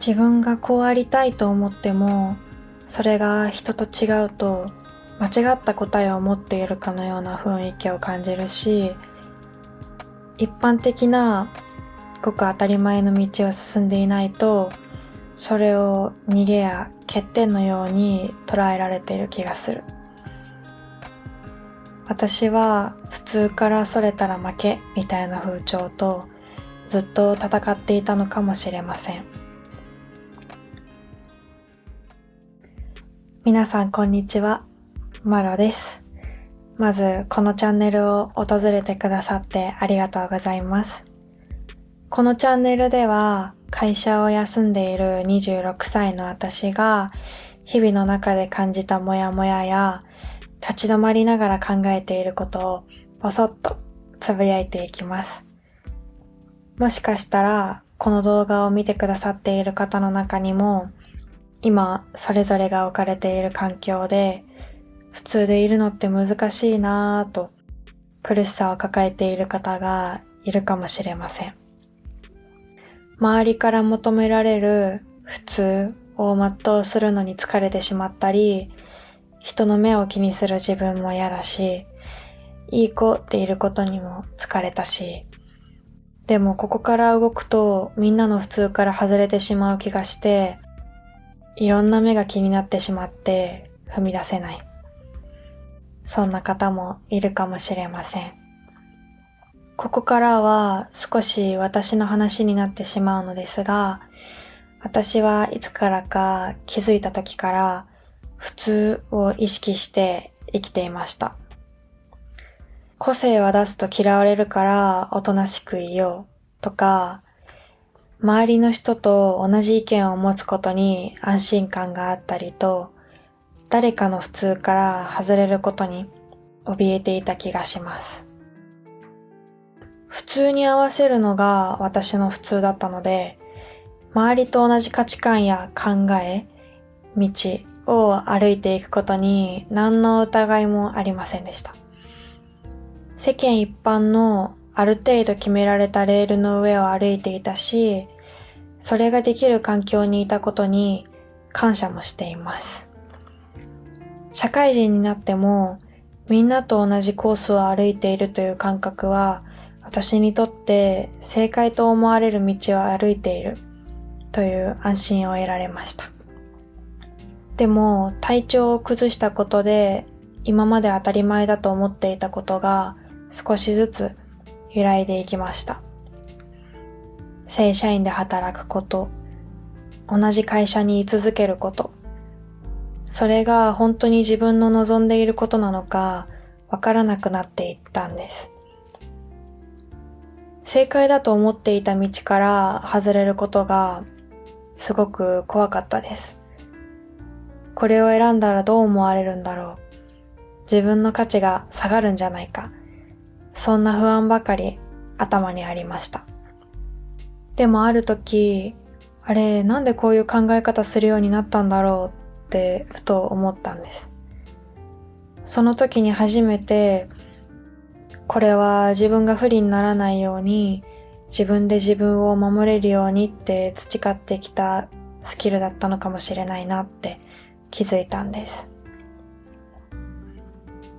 自分がこうありたいと思っても、それが人と違うと間違った答えを持っているかのような雰囲気を感じるし、一般的なごく当たり前の道を進んでいないと、それを逃げや欠点のように捉えられている気がする。私は普通からそれたら負けみたいな風潮とずっと戦っていたのかもしれません。皆さんこんにちは、マロです。まずこのチャンネルを訪れてくださってありがとうございます。このチャンネルでは会社を休んでいる26歳の私が日々の中で感じたモヤモヤや立ち止まりながら考えていることをぼそっとつぶやいていきます。もしかしたらこの動画を見てくださっている方の中にも今それぞれが置かれている環境で普通でいるのって難しいなぁと苦しさを抱えている方がいるかもしれません。周りから求められる普通を全うするのに疲れてしまったり、人の目を気にする自分も嫌だし、いい子っていることにも疲れたし、でもここから動くとみんなの普通から外れてしまう気がして、いろんな目が気になってしまって踏み出せない。そんな方もいるかもしれません。ここからは少し私の話になってしまうのですが、私はいつからか気づいた時から普通を意識して生きていました。個性は出すと嫌われるからおとなしくいようとか、周りの人と同じ意見を持つことに安心感があったりと、誰かの普通から外れることに怯えていた気がします。普通に合わせるのが私の普通だったので、周りと同じ価値観や考え、道を歩いていくことに何の疑いもありませんでした。世間一般のある程度決められたレールの上を歩いていたし、それができる環境にいたことに感謝もしています。社会人になってもみんなと同じコースを歩いているという感覚は私にとって正解と思われる道を歩いているという安心を得られました。でも体調を崩したことで今まで当たり前だと思っていたことが少しずつ揺らいでいきました。正社員で働くこと、同じ会社に居続けること、それが本当に自分の望んでいることなのかわからなくなっていったんです。正解だと思っていた道から外れることがすごく怖かったです。これを選んだらどう思われるんだろう。自分の価値が下がるんじゃないか。そんな不安ばかり頭にありました。でもある時、なんでこういう考え方するようになったんだろうってふと思ったんです。その時に初めて、これは自分が不利にならないように自分で自分を守れるようにって培ってきたスキルだったのかもしれないなって気づいたんです。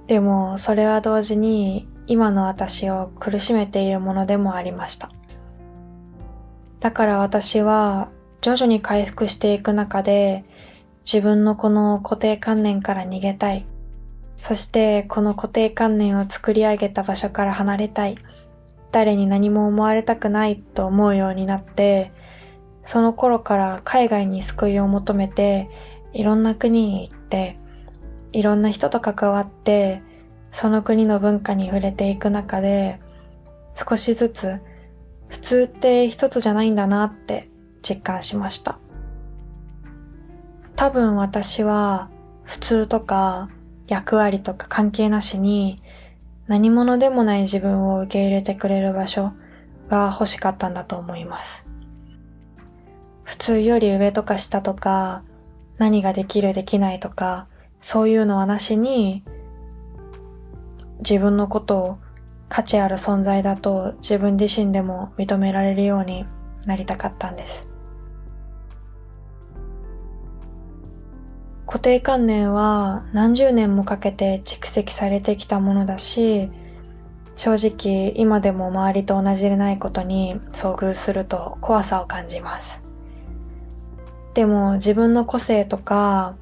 でもそれは同時に今の私を苦しめているものでもありました。だから私は徐々に回復していく中で自分のこの固定観念から逃げたい。そしてこの固定観念を作り上げた場所から離れたい。誰に何も思われたくないと思うようになって、その頃から海外に救いを求めて、いろんな国に行って、いろんな人と関わって、その国の文化に触れていく中で、少しずつ普通って一つじゃないんだなって実感しました。多分私は普通とか役割とか関係なしに何者でもない自分を受け入れてくれる場所が欲しかったんだと思います。普通より上とか下とか何ができるできないとかそういうのはなしに自分のことを価値ある存在だと自分自身でも認められるようになりたかったんです。固定観念は何十年もかけて蓄積されてきたものだし、正直今でも周りと同じでないことに遭遇すると怖さを感じます。でも自分の個性とか、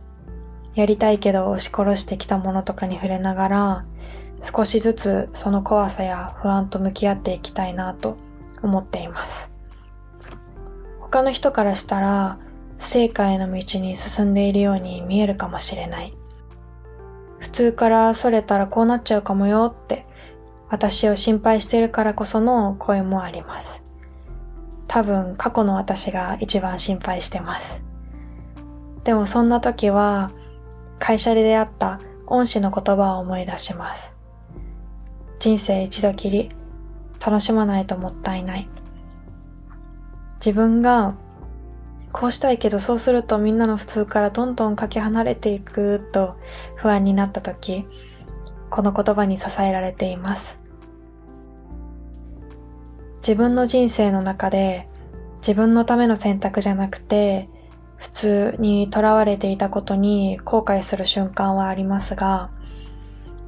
やりたいけど押し殺してきたものとかに触れながら、少しずつその怖さや不安と向き合っていきたいなと思っています。他の人からしたら、不正解の道に進んでいるように見えるかもしれない。普通からそれたらこうなっちゃうかもよって私を心配しているからこその声もあります。多分過去の私が一番心配してます。でもそんな時は会社で出会った恩師の言葉を思い出します。人生一度きり、楽しまないともったいない。自分がこうしたいけどそうするとみんなの普通からどんどんかけ離れていくと不安になった時、この言葉に支えられています。自分の人生の中で自分のための選択じゃなくて普通にとらわれていたことに後悔する瞬間はありますが、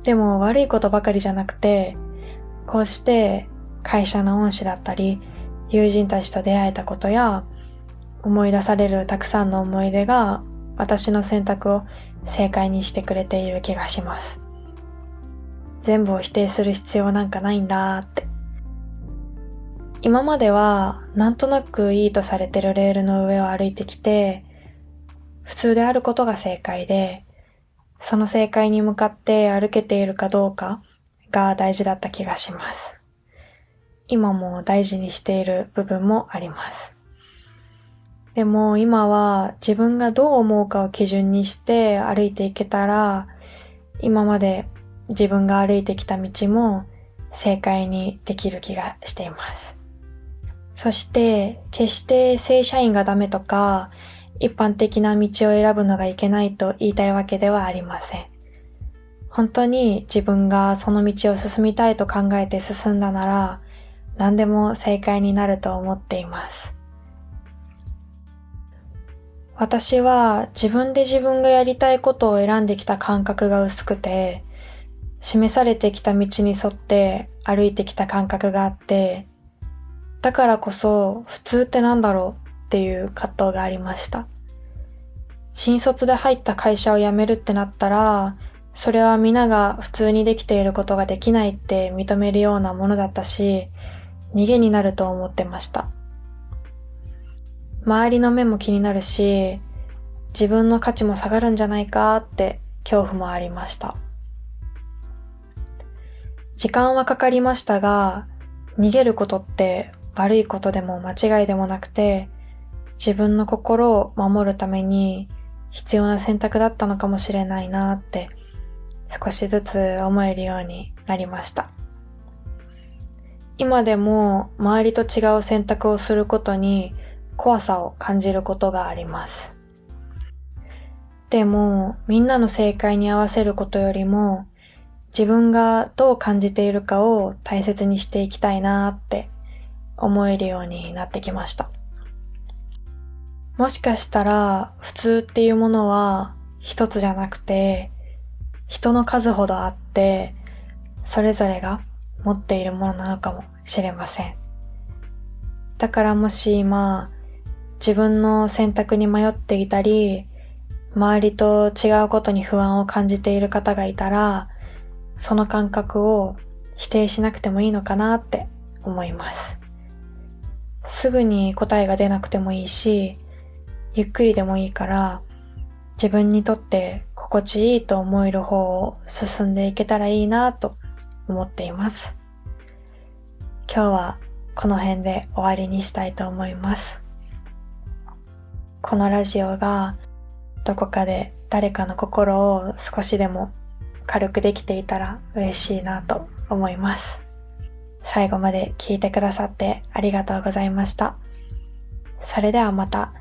でも悪いことばかりじゃなくて、こうして会社の恩師だったり友人たちと出会えたことや思い出されるたくさんの思い出が私の選択を正解にしてくれている気がします。全部を否定する必要なんかないんだって。今まではなんとなくいいとされてるレールの上を歩いてきて、普通であることが正解で、その正解に向かって歩けているかどうかが大事だった気がします。今も大事にしている部分もあります。でも今は自分がどう思うかを基準にして歩いていけたら、今まで自分が歩いてきた道も正解にできる気がしています。そして決して正社員がダメとか一般的な道を選ぶのがいけないと言いたいわけではありません。本当に自分がその道を進みたいと考えて進んだなら何でも正解になると思っています。私は自分で自分がやりたいことを選んできた感覚が薄くて、示されてきた道に沿って歩いてきた感覚があって、だからこそ普通ってなんだろうっていう葛藤がありました。新卒で入った会社を辞めるってなったら、それは皆が普通にできていることができないって認めるようなものだったし、逃げになると思ってました。周りの目も気になるし、自分の価値も下がるんじゃないかって恐怖もありました。時間はかかりましたが、逃げることって悪いことでも間違いでもなくて、自分の心を守るために必要な選択だったのかもしれないなって少しずつ思えるようになりました。今でも周りと違う選択をすることに怖さを感じることがあります。でもみんなの正解に合わせることよりも自分がどう感じているかを大切にしていきたいなって思えるようになってきました。もしかしたら普通っていうものは一つじゃなくて人の数ほどあってそれぞれが持っているものなのかもしれません。だからもし今自分の選択に迷っていたり周りと違うことに不安を感じている方がいたらその感覚を否定しなくてもいいのかなって思います。すぐに答えが出なくてもいいし、ゆっくりでもいいから自分にとって心地いいと思える方を進んでいけたらいいなと思っています。今日はこの辺で終わりにしたいと思います。このラジオがどこかで誰かの心を少しでも軽くできていたら嬉しいなと思います。最後まで聞いてくださってありがとうございました。それではまた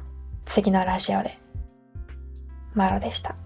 次のラジオで。マロでした。